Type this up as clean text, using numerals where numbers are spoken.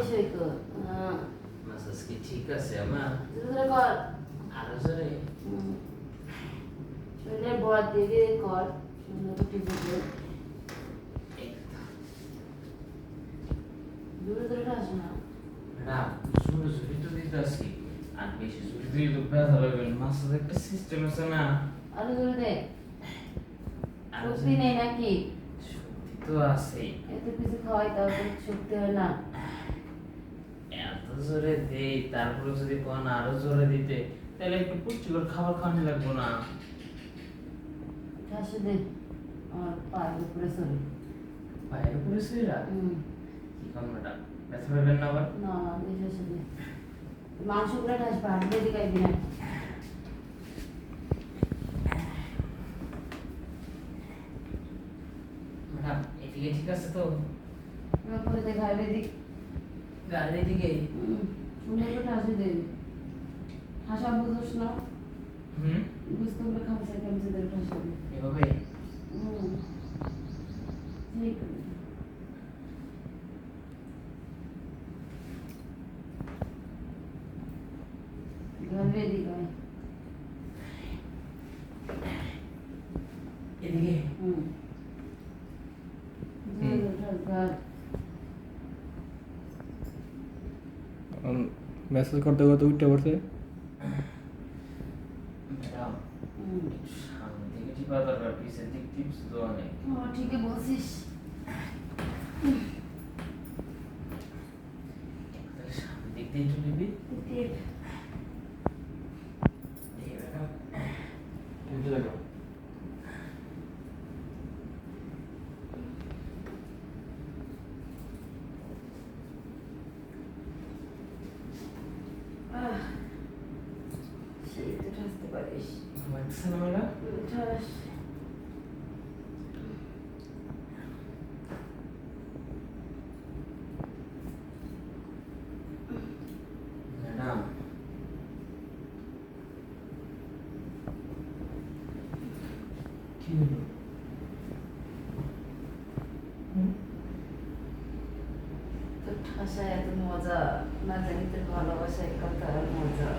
বেশি হইতো মাসাজ কি ঠিক আছে আমার? জোরে কর আরো জোরে। শরীরে বল দিয়ে দিয়ে কর সুন্দর করে বুঝে জোরে জোরে কাজ না ম্যাডাম জোরে জোরে তো দিতেছি, আর বেশি জোরে দিলে তো ব্যথা লাগবে। মাসাজ একটা সিস্টেম আছে না? আরো জোরে দে আরো শক্তি নেই নাকি শক্তি তো আছেই। এত কিছু খাওয়াই তাও তো শক্তি হয় না এত জোরে দেই, তারপরে যদি কোন আরো জোরে দিতে, তাহলে একটু পুষ্টিকর খাবার খাওয়ানো লাগবো না? ঠাসে দে আমার পায়ের উপরে সরে বাইরে উপরে শুয়েরা কি কম ম্যাডাম, ব্যথা পাবেন না আবার? না না দে ঠাসে দে মাংসগুলো ঠাস ভাত দিয়ে দিকাইবি না ম্যাডাম এদিকে ঠিক আছে তো? করে দে ঘাড়ে দিক গাড়ির দিকে। সুন্দর করে ঠাসে দে ঠাসা বুঝোস না বুঝতে হলে খামসা খামসা ধরে ঠাসা দে এভাবে ঠিক ঘাড়ে দিক এদিকে। মেসেজ করতে করতে উঠতে পড়ছে। ম্যাডাম সামনে থেকে টিপা দরকার, পিছের দিক টিপস তো অনেক। ঠিকই বলছিস তাহলে সামনের দিক দিয়ে একটু নিবি। সেই তো ঠাসতে পারিস ঘুমাচ্ছে না ম্যাডাম? ঠাস ম্যাডাম কি হলো? তোর ঠাসায় এত মজা না জানি তোর ভালোবাসায় কত আর মজা